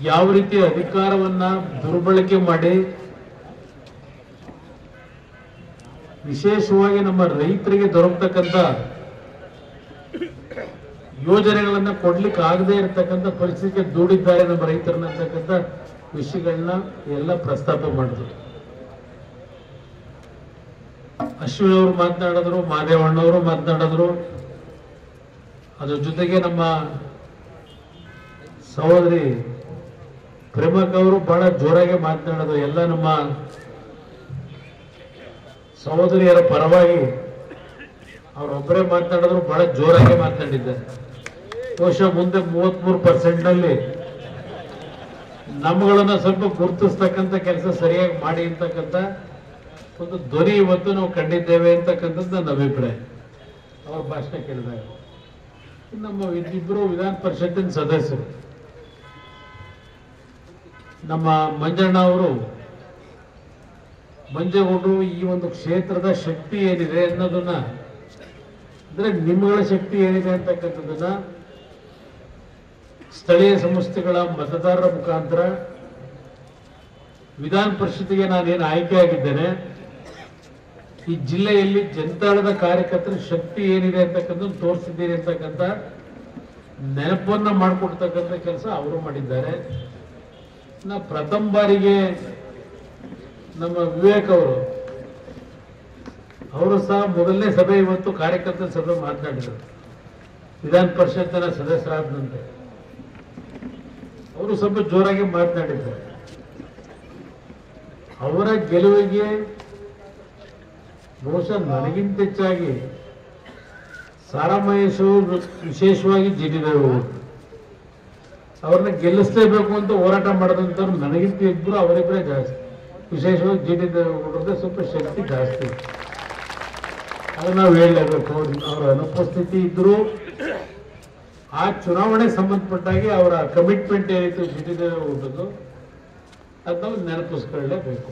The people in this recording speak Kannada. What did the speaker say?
ಯಾವ ರೀತಿ ಅಧಿಕಾರವನ್ನ ದುರ್ಬಳಕೆ ಮಾಡಿ ವಿಶೇಷವಾಗಿ ನಮ್ಮ ರೈತರಿಗೆ ದೊರಕತಕ್ಕಂತ ಯೋಜನೆಗಳನ್ನ ಕೊಡ್ಲಿಕ್ಕೆ ಆಗದೆ ಇರತಕ್ಕಂಥ ಪರಿಸ್ಥಿತಿಗೆ ದೂಡಿದ್ದಾರೆ ನಮ್ಮ ರೈತರನ್ನ ಅಂತಕ್ಕಂಥ ವಿಷಯಗಳನ್ನ ಎಲ್ಲ ಪ್ರಸ್ತಾಪ ಮಾಡಿದ್ರು. ಅಶ್ವಿನಿ ಅವರು ಮಾತನಾಡಿದ್ರು, ಮಾದೇವಣ್ಣವರು ಮಾತನಾಡಿದ್ರು. ಅದ್ರ ಜೊತೆಗೆ ನಮ್ಮ ಸಹೋದರಿ ಪ್ರೇಮಕ್ ಅವರು ಬಹಳ ಜೋರಾಗಿ ಮಾತನಾಡಿದ್ರು. ಎಲ್ಲ ನಮ್ಮ ಸಹೋದರಿಯರ ಪರವಾಗಿ ಅವರೊಬ್ಬರೇ ಮಾತನಾಡಿದ್ರು, ಬಹಳ ಜೋರಾಗಿ ಮಾತನಾಡಿದ್ದಾರೆ. ಬಹುಶಃ ಮುಂದೆ 33% ನಮ್ಮಗಳನ್ನ ಸ್ವಲ್ಪ ಗುರುತಿಸ್ತಕ್ಕಂಥ ಕೆಲಸ ಸರಿಯಾಗಿ ಮಾಡಿ ಅಂತಕ್ಕಂಥ ಒಂದು ಧ್ವನಿ ಇವತ್ತು ನಾವು ಕಂಡಿದ್ದೇವೆ ಅಂತಕ್ಕಂಥದ್ದು ನನ್ನ ಅಭಿಪ್ರಾಯ. ಅವ್ರ ಭಾಷಣ ಕೇಳಿದಾಗ ನಮ್ಮ ಇಬ್ಬರು ವಿಧಾನ ಪರಿಷತ್ತಿನ ಸದಸ್ಯರು, ನಮ್ಮ ಮಂಜಣ್ಣ ಅವರು, ಮಂಜೇಗೌಡರು ಈ ಒಂದು ಕ್ಷೇತ್ರದ ಶಕ್ತಿ ಏನಿದೆ ಅನ್ನೋದನ್ನ, ಅಂದ್ರೆ ನಿಮ್ಮಗಳ ಶಕ್ತಿ ಏನಿದೆ ಅಂತಕ್ಕಂಥದ್ದನ್ನ ಸ್ಥಳೀಯ ಸಂಸ್ಥೆಗಳ ಮತದಾರರ ಮುಖಾಂತರ ವಿಧಾನ ಪರಿಷತ್ತಿಗೆ ನಾನೇನು ಆಯ್ಕೆಯಾಗಿದ್ದೇನೆ, ಈ ಜಿಲ್ಲೆಯಲ್ಲಿ ಜನತಾಳದ ಕಾರ್ಯಕರ್ತರ ಶಕ್ತಿ ಏನಿದೆ ಅಂತಕ್ಕಂಥದ್ದು ತೋರಿಸಿದ್ದೀರಿ ಅಂತಕ್ಕಂಥ ನೆನಪನ್ನ ಮಾಡಿಕೊಡ್ತಕ್ಕಂಥ ಕೆಲಸ ಅವರು ಮಾಡಿದ್ದಾರೆ. ಪ್ರಥಮ ಬಾರಿಗೆ ನಮ್ಮ ವಿವೇಕ್ ಅವರು ಸಹ ಮೊದಲನೇ ಸಭೆ ಇವತ್ತು ಕಾರ್ಯಕರ್ತರ ಸಭೆ ಮಾತನಾಡಿದರು. ವಿಧಾನ ಪರಿಷತ್ತಿನ ಸದಸ್ಯರಾದ ನಂತರ ಅವರು ಸ್ವಲ್ಪ ಜೋರಾಗಿ ಮಾತನಾಡಿದ್ದಾರೆ. ಅವರ ಗೆಲುವಿಗೆ ಬಹುಶಃ ನನಗಿಂತ ಹೆಚ್ಚಾಗಿ ಸಾರಾಮಹೇಶ್ ವಿಶೇಷವಾಗಿ ಜಿಟ್ಟಿದರು. ಅವ್ರನ್ನ ಗೆಲ್ಲಿಸಲೇಬೇಕು ಅಂತ ಹೋರಾಟ ಮಾಡಿದಂಥವ್ರು ನನಗಿಂತ ಇಬ್ಬರು, ಅವರಿಬ್ಬರೇ ಜಾಸ್ತಿ. ವಿಶೇಷವಾಗಿ ಜಿಟ್ಟಿದ್ದೇವೆ ಸ್ವಲ್ಪ ಶಕ್ತಿ ಜಾಸ್ತಿ, ಅದು ನಾವು ಹೇಳಲೇಬೇಕು. ಅವರ ಅನುಪಸ್ಥಿತಿ ಇದ್ರು ಆ ಚುನಾವಣೆಗೆ ಸಂಬಂಧಪಟ್ಟಾಗಿ ಅವರ ಕಮಿಟ್ಮೆಂಟ್ ಏನಿತ್ತು ಜಿಟ್ಟಿದ್ದೇವೆ ಅದು ನಾವು ನೆನಪಿಸ್ಕೊಳ್ಳೇಬೇಕು.